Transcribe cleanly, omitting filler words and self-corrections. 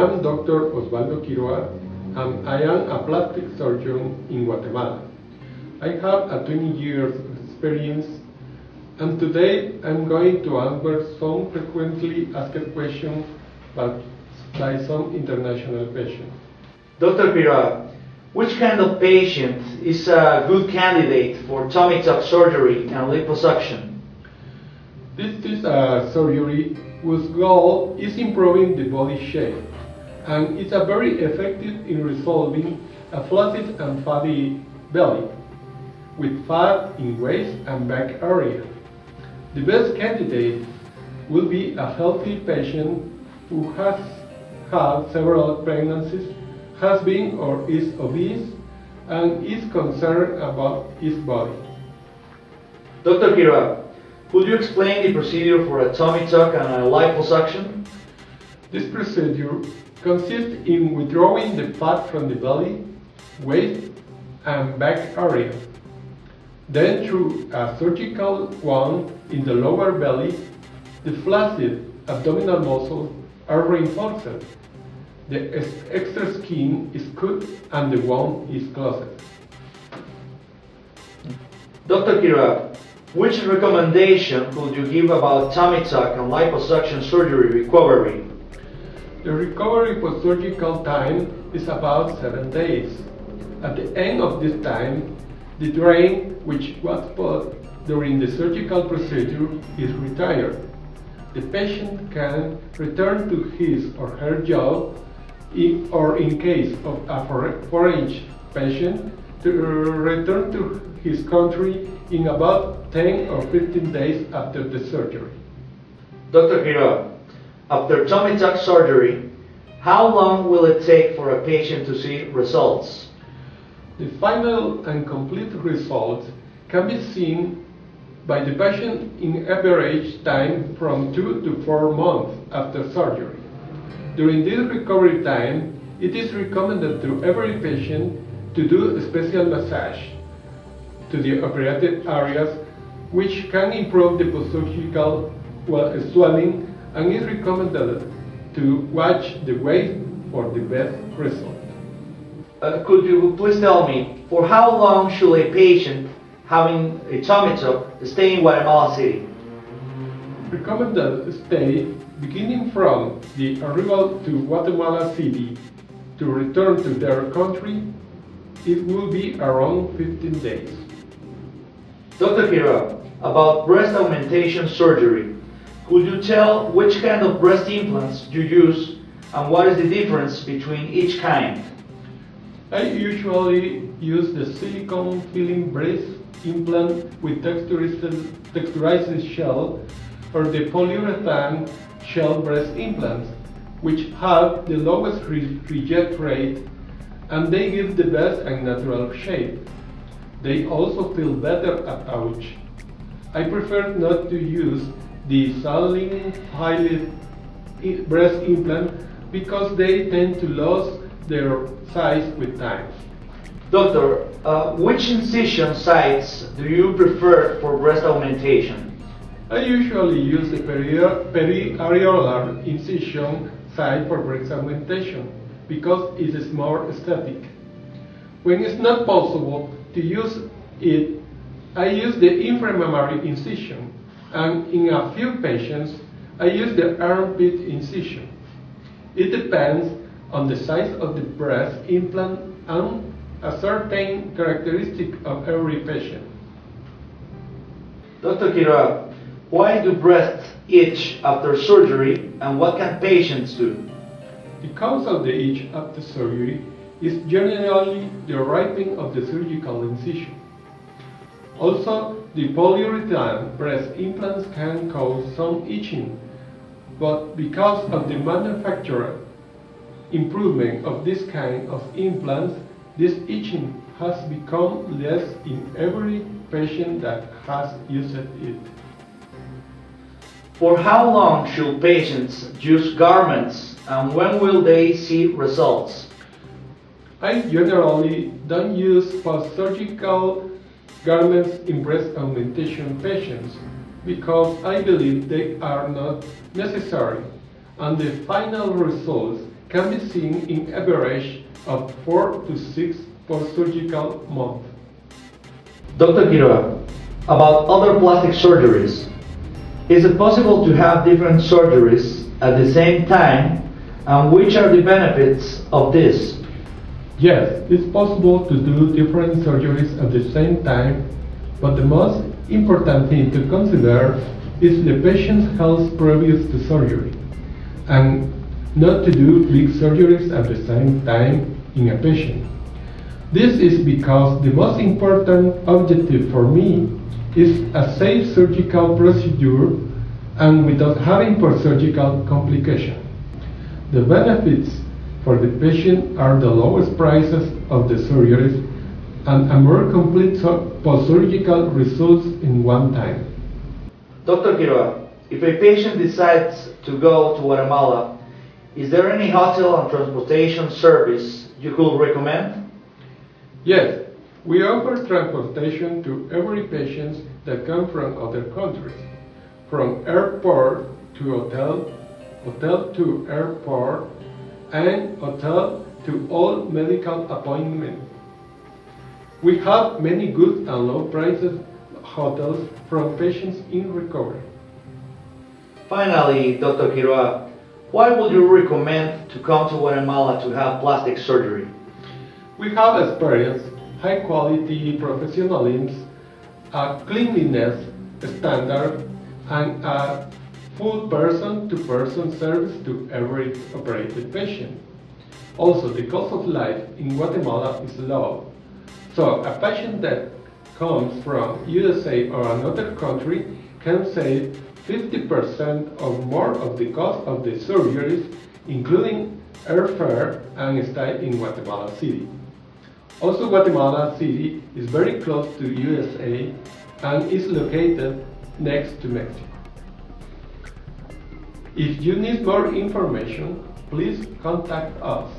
am Dr. Osvaldo Quiroa, and I am a plastic surgeon in Guatemala. I have a 20 years of experience, and today I'm going to answer some frequently asked questions by some international patients. Dr. Quiroa, which kind of patient is a good candidate for tummy tuck surgery and liposuction? This is a surgery whose goal is improving the body shape, and it's very effective in resolving a flaccid and fatty belly, with fat in waist and back area. The best candidate will be a healthy patient who has had several pregnancies, has been or is obese, and is concerned about his body. Dr. Quiroa, could you explain the procedure for a tummy tuck and a liposuction? This procedure consists in withdrawing the fat from the belly, waist, and back area. Then, through a surgical wound in the lower belly, the flaccid abdominal muscles are reinforced. The extra skin is cut and the wound is closed. Dr. Quiroa, which recommendation could you give about tummy tuck and liposuction surgery recovery? The recovery post-surgical time is about 7 days. At the end of this time, the drain which was put during the surgical procedure is retired. The patient can return to his or her job, or in case of a foreign patient, to return to his country in about 10 or 15 days after the surgery. Dr. Quiroa, after tummy tuck surgery, how long will it take for a patient to see results? The final and complete results can be seen by the patient in average time from 2 to 4 months after surgery. During this recovery time, it is recommended to every patient to do a special massage to the operated areas, which can improve the post-surgical swelling, and is recommended to watch the weight for the best result. Could you please tell me, for how long should a patient having a tummy tuck stay in Guatemala City? Recommended stay beginning from the arrival to Guatemala City to return to their country, it will be around 15 days. Dr. Quiroa, about breast augmentation surgery, could you tell which kind of breast implants you use and what is the difference between each kind? I usually use the silicone filling breast implant with texturized shell, or the polyurethane shell breast implants, which have the lowest reject rate, and they give the best and natural shape. They also feel better at touch. I prefer not to use the saline pilot breast implant because they tend to lose their size with time. Doctor, which incision sites do you prefer for breast augmentation? I usually use the periareolar incision site for breast augmentation because it is more aesthetic. When it's not possible to use it, I use the inframammary incision, and in a few patients, I use the armpit incision. It depends on the size of the breast implant and a certain characteristic of every patient. Dr. Quiroa, why do breasts itch after surgery, and what can patients do? The cause of the itch after surgery is generally the ripening of the surgical incision. Also, the polyurethane breast implants can cause some itching, but because of the manufacturer improvement of this kind of implants, this itching has become less in every patient that has used it. For how long should patients use garments, and when will they see results? I generally don't use post-surgical garments in breast augmentation patients because I believe they are not necessary, and the final results can be seen in average of 4 to 6 post-surgical months. Dr. Quiroga, about other plastic surgeries, is it possible to have different surgeries at the same time, and which are the benefits of this? Yes, it's possible to do different surgeries at the same time, but the most important thing to consider is the patient's health previous to surgery, and not to do big surgeries at the same time in a patient. This is because the most important objective for me is a safe surgical procedure and without having post-surgical complications. The benefits for the patient are the lowest prices of the surgeries and a more complete post-surgical results in one time. Dr. Quiroga, if a patient decides to go to Guatemala, is there any hotel and transportation service you could recommend? Yes, we offer transportation to every patient that come from other countries, from airport to hotel, hotel to airport, and hotel to all medical appointments. We have many good and low prices hotels from patients in recovery. Finally, Dr. Quiroga, why would you recommend to come to Guatemala to have plastic surgery? We have experience, high quality professionalism, a cleanliness standard, and a full person-to-person service to every operated patient. Also, the cost of life in Guatemala is low, so a patient that comes from USA or another country can save 50% or more of the cost of the surgeries, including airfare and stay in Guatemala City. Also, Guatemala City is very close to USA and is located next to Mexico. If you need more information, please contact us.